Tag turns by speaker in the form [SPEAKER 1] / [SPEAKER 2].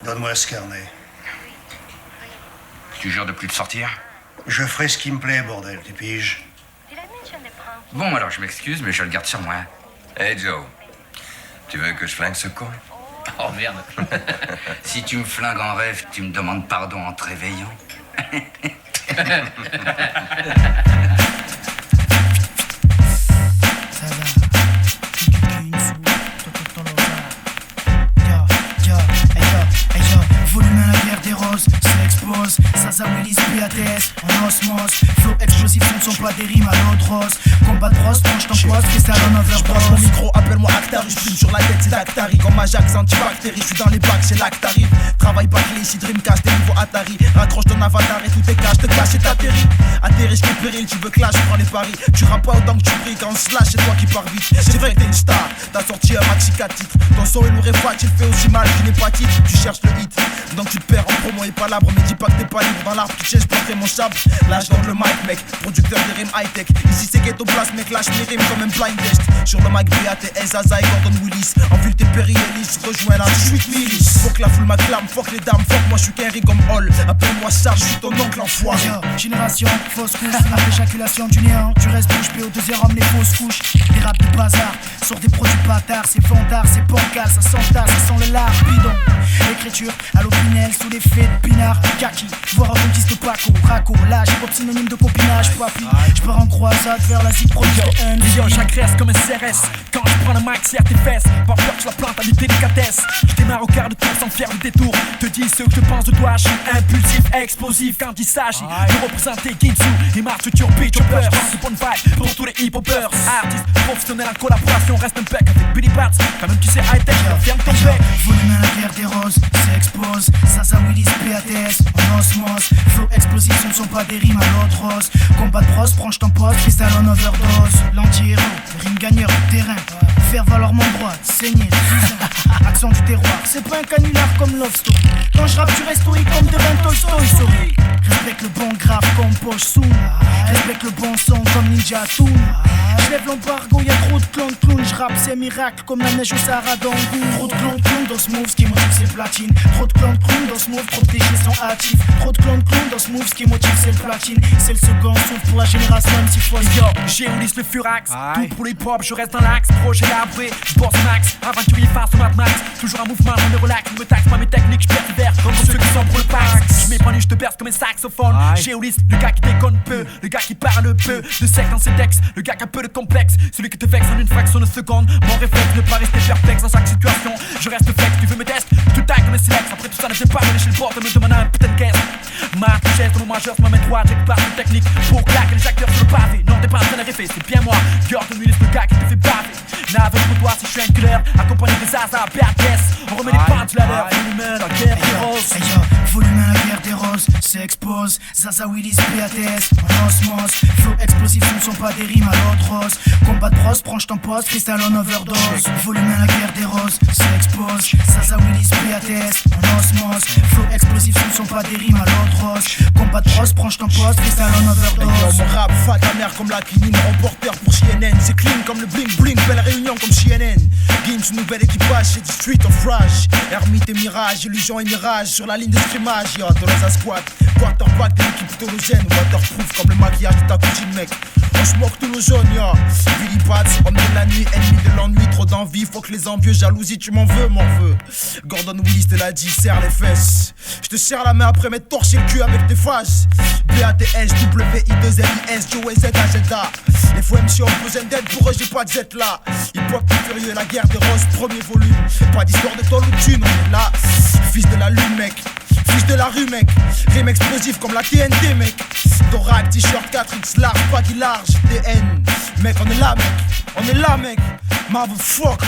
[SPEAKER 1] Donne-moi ce carnet.
[SPEAKER 2] Tu jures de plus de sortir?
[SPEAKER 1] Je ferai ce qui me plaît, bordel, tu piges?
[SPEAKER 2] Bon, alors je m'excuse, mais je le garde sur moi.
[SPEAKER 3] Hey Joe, tu veux que je flingue ce con?
[SPEAKER 2] Oh merde. Si tu me flingues en rêve, tu me demandes pardon en te réveillant.
[SPEAKER 4] Volume à la guerre des roses, ça expose. Zaza Willis, PATS, en osmose. Flow explosif, son son pas des rimes à l'eau de rose. Combat de bros, tranche t'empoise, freestyle en overdose.
[SPEAKER 5] J'branche mon micro, appelle-moi Actari. J'fume sur la tête, c'est Actari. Comme Ajax, antibactérie, j'suis dans les bacs, c'est là que t'arrives. Travaille pas clé, ici Dreamcast, des niveaux Atari. Raccroche ton avatar et tout est cash, te cache et t'atterris. Atterris, j'fais péril, tu veux clash, j'prends les paris. Tu rappes pas autant que tu brilles, quand on slash, c'est toi qui pars vite. C'est vrai que t'es une star, t'as sorti un maxi 4 titres. Ton son est lourd et fat, il fait aussi mal qu'une hépatite. Tu cherches le hit, donc tu te perds en promo et palabre. Mais dis pas que t'es pas libre dans l'arbre, tu cherches pour mon sabre. Lâche dans le mic, mec, producteur de rimes high-tech. Ici c'est ghetto place, mec, lâche mes rimes comme un blind test. Sur le mic, BATS, Zaza et Gordon Willis. Enfile tes périhélices, rejoins la suite milice. Faut que la foule m'acclame, fuck les dames, fuck moi, je suis qu'un riz comme Hall. Appelle-moi Charles, je suis ton oncle enfoiré.
[SPEAKER 4] Génération, fausse couche, la éjaculation du néant. Tu restes bouche, puis au deuxième homme, les fausses couches. Les rap du bazar, sur des produits bâtards. C'est fondard, c'est bancal, ça s'entasse, ça sent le lard, bidon. Écriture à l'opinel, sous l'effet de pinard. Kaki, voir un dentiste Paco, Raco. Là, j'ai pop synonyme de copinage, papi. J'pars en croisade vers la zig produit de
[SPEAKER 6] Yo, j'agresse comme un CRS. Quand je prends le mic, serre tes fesses. Par peur que je la plante à une délicatesse. Je démarre au quart de tour sans faire de détour. Te dis ce que je pense de toi, je suis impulsif, explosif. Quand il s'agit de représenter Ginsu et March Future Beat Chopper. Je prends de bonne vibe pour tous les hip-hoppers. Artistes professionnels en collaboration, reste un bec avec Billy Bats. Quand même tu sais high-tech, ferme ton bec.
[SPEAKER 4] Volume à la guerre des roses, c'est expose. Zaza Willis, PATS, en osmose. Flow explosif, ce ne sont pas des rimes à l'eau de rose. Combat de bros, branche ton poste, freestyle en overdose. L'anti-héros, rime gagneur du terrain. Faire valoir mon droit, saigner le fusain. Accent du terroir, c'est pas un canular comme Love Story. Quand je rappe, tu restes stoïque comme devant Tolstoy, sorry. Respecte le bon grave comme Poche Soon. Respecte le bon son comme Ninja Toon. J'lève l'embargo, y'a trop de clown. J'rappe, c'est miracle comme la neige au Sahara d'Angoul. Trop de clown dans ce move, ce qui motive c'est platine. Trop de clown dans ce move, trop de déchets sont actifs. Trop de clown dans ce move, ce qui motive c'est le platine. C'est le second souffle pour la génération MC fois.
[SPEAKER 6] Yo, j'ai Ulysse le Furax. Tout pour les pop, je reste dans l'axe. Projet labré, j'bosse max. Aventurier face au Mad Max. Toujours un mouvement, on me relax. Ne me taxe pas mes techniques, j'persévère. Comme ceux qui sont pour le pax. J'm'épanouis, j'te berce comme un saxophone. J'ai Ulysse, le gars qui déconne peu. Le gars qui parle peu. De sec dans ses textes. Le gars qui a peu de complexe. Celui qui te vexe en une fraction de seconde. Mon réflexe, ne pas rester perplexe dans chaque situation. Je reste flex, tu veux me test. Tu tailles comme un silex. Après tout ça ne vient pas me lécher le bord. Me demander un putain de caisse. Marque le geste, mon majeur, c'est ma main droite. J'écarte une technique pour claquer les acteurs sur le pavé. Non, t'es pas en train de rêver, c'est bien moi. Gordon Willis, le gars qui te fait baver. N'avec pour toi si je suis un killer. Accompagné des Zaza, BATS. On remet les pendules à l'heure. Volume à la guerre des roses.
[SPEAKER 4] Volume à la guerre des roses, c'est expose. Zaza Willis, PATS, en osmose. Flow explosif, ce ne sont pas des rimes à l'eau de rose. Combat de bros, branche ton poste, freestyle en overdose. Volume à la guerre des roses, c'est expose. Zaza Willis, PATS, en osmose. Flow explosif, ce ne sont pas des rimes à l'eau de rose. Combat de bros, branche ton poste, freestyle en overdose.
[SPEAKER 5] Mon rap, fat ta mère comme la quinine. Reporter pour CNN, c'est clean comme le bling bling. Belle réunion comme CNN. Gims, nouvel équipage, c'est du Street of Rage. Ermite et mirage, illusion et mirage. Sur la ligne de scrimage, yo, Tolosa Squad. Quarterback de l'équipe tologène. Waterproof comme le maquillage de ta cousine, mec. On se moque tous nos jaunes, yo. Billy Bats, homme de la nuit, ennemi de l'ennui. Trop d'envie, faut que les envieux, jalousie, tu m'en veux, m'en veux. Gordon Willis te l'a dit, serre les fesses. Je te serre la main après m'être torché le cul avec tes phases. BATS, WI2LIS, Joe Z, AZA. Les faux MC ont besoin d'aide, pour eux j'ai pas de Z là. Hip hop furieux, la guerre des roses, premier volume. Pas d'histoire de tôle ou de thune, on est là. Fils de la lune, mec. Fils de la rue, mec. Rime explosif comme la TNT, mec. Thorax, t-shirt 4X large, baggy large. DN, mec, on est là, mec. On est là, mec. Motherfucker.